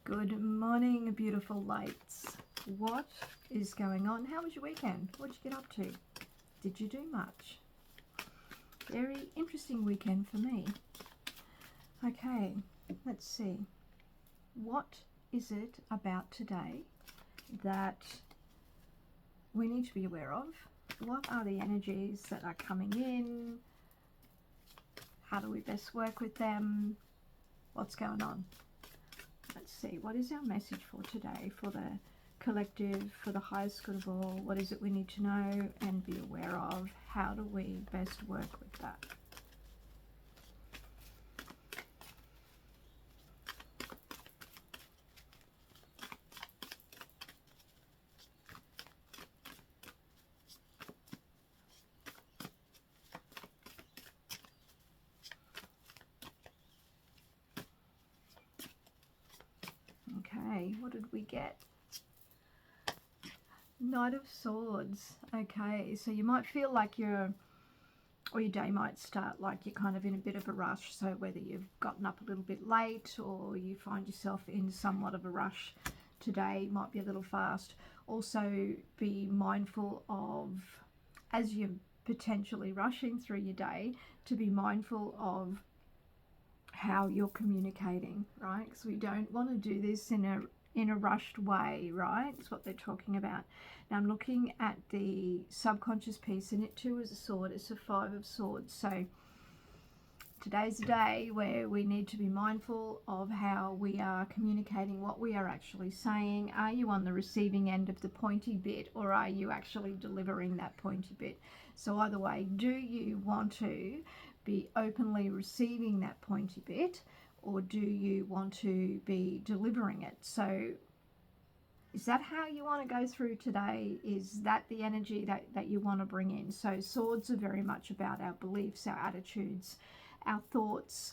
Good morning, beautiful lights. What is going on? How was your weekend? What did you get up to? Did you do much? Very interesting weekend for me. Okay, let's see. What is it about today that we need to be aware of? What are the energies that are coming in? How do we best work with them? What's going on? Let's see, what is our message for today, for the collective, for the highest good of all? What is it we need to know and be aware of? How do we best work with that? Okay, what did we get? Knight of Swords. Okay, so you might feel like your day might start like you're kind of in a bit of a rush. So whether you've gotten up a little bit late or you find yourself in somewhat of a rush today, might be a little fast. Also be mindful of, as you're potentially rushing through your day, to be mindful of how you're communicating, right? Because we don't want to do this in a rushed way, right? It's what they're talking about. Now I'm looking at the subconscious piece, and it too is a sword. It's a 5 of swords. So today's a day where we need to be mindful of how we are communicating, what we are actually saying. Are you on the receiving end of the pointy bit, or are you actually delivering that pointy bit? So either way, do you want to be openly receiving that pointy bit, or do you want to be delivering it? So is that how you want to go through today? Is that the energy that you want to bring in? So swords are very much about our beliefs, our attitudes, our thoughts.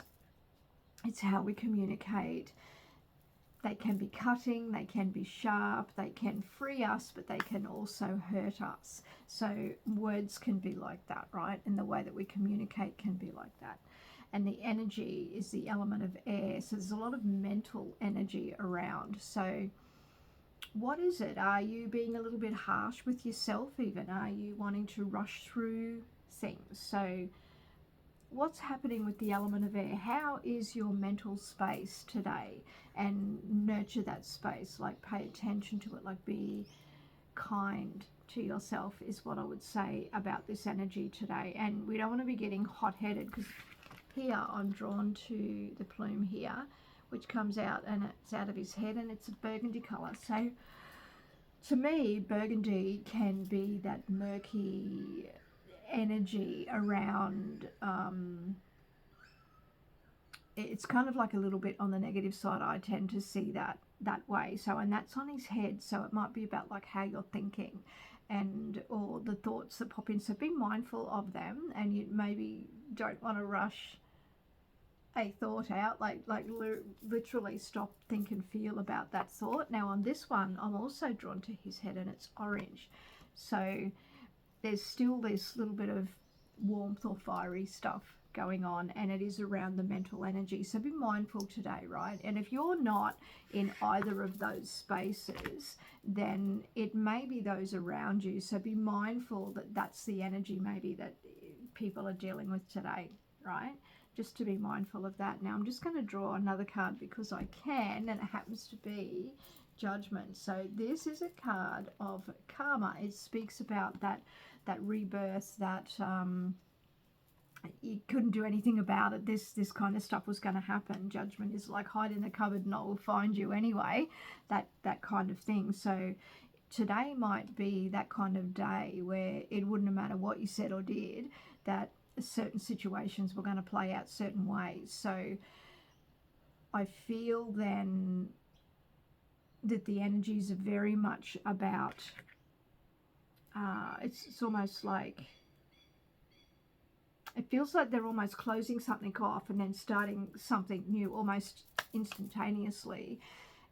It's how we communicate. They can be cutting, they can be sharp, they can free us, but they can also hurt us. So words can be like that, right? And the way that we communicate can be like that. And the energy is the element of air. So there's a lot of mental energy around. So what is it? Are you being a little bit harsh with yourself even? Are you wanting to rush through things? So what's happening with the element of air? How is your mental space today? And nurture that space, like pay attention to it, like be kind to yourself is what I would say about this energy today. And we don't want to be getting hot-headed, because here I'm drawn to the plume here, which comes out, and it's out of his head, and it's a burgundy color. So to me, burgundy can be that murky energy around, it's kind of like a little bit on the negative side. I tend to see that way. So, and that's on his head, so it might be about like how you're thinking and or the thoughts that pop in. So be mindful of them, and you maybe don't want to rush a thought out, like literally stop, think and feel about that thought. Now on this one, I'm also drawn to his head, and it's orange. So there's still this little bit of warmth or fiery stuff going on, and it is around the mental energy. So be mindful today, right? And if you're not in either of those spaces, then it may be those around you. So be mindful that that's the energy maybe that people are dealing with today, right? Just to be mindful of that. Now I'm just going to draw another card because I can, and it happens to be Judgment. So this is a card of karma. It speaks about that rebirth, that you couldn't do anything about it. This kind of stuff was going to happen. Judgment is like hide in the cupboard and I will find you anyway, that kind of thing. So today might be that kind of day where it wouldn't matter what you said or did, that certain situations were going to play out certain ways. So I feel then that the energies are very much about, it's almost like, it feels like they're almost closing something off and then starting something new almost instantaneously.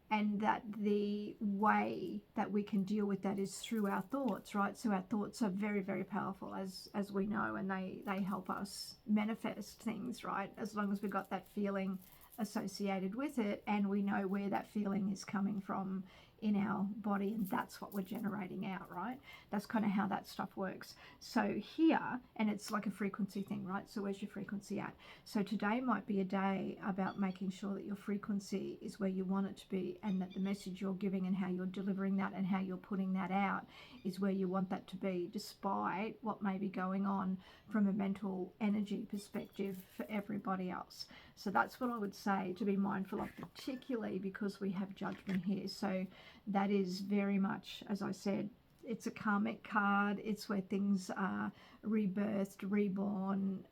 And that the way that we can deal with that is through our thoughts, right? So our thoughts are very, very powerful, as we know, and they help us manifest things, right? As long as we've got that feeling associated with it, and we know where that feeling is coming from in our body, and that's what we're generating out, right? That's kind of how that stuff works. So here, and it's like a frequency thing, right? So where's your frequency at? So today might be a day about making sure that your frequency is where you want it to be, and that the message you're giving and how you're delivering that and how you're putting that out is where you want that to be, despite what may be going on from a mental energy perspective for everybody else. So that's what I would say to be mindful of, particularly because we have judgment here. So that is very much, as I said, it's a karmic card. It's where things are rebirthed, reborn.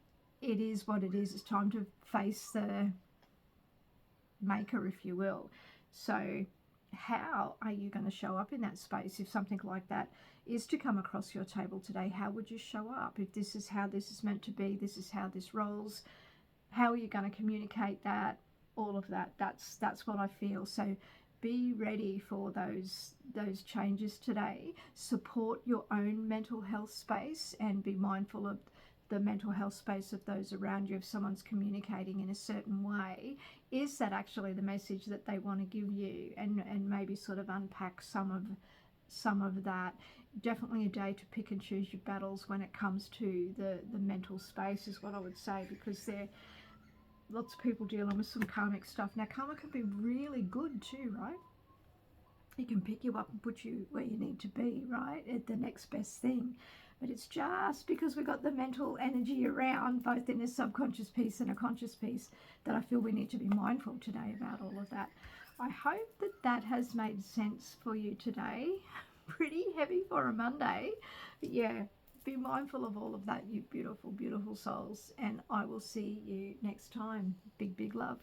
It is what it is. It's time to face the maker, if you will. So how are you going to show up in that space if something like that is to come across your table today? How would you show up if this is how this is meant to be? This is how this rolls. How are you going to communicate that? All of that. That's what I feel. So be ready for those changes today. Support your own mental health space and be mindful of the mental health space of those around you. If someone's communicating in a certain way, is that actually the message that they want to give you? And maybe sort of unpack some of that. Definitely a day to pick and choose your battles when it comes to the mental space, is what I would say, because there lots of people dealing with some karmic stuff. Now, karma can be really good too, right? It can pick you up and put you where you need to be, right? At the next best thing. But it's just because we've got the mental energy around, both in a subconscious piece and a conscious piece, that I feel we need to be mindful today about all of that. I hope that that has made sense for you today. Pretty heavy for a Monday. But yeah, be mindful of all of that, you beautiful, beautiful souls. And I will see you next time. Big, big love.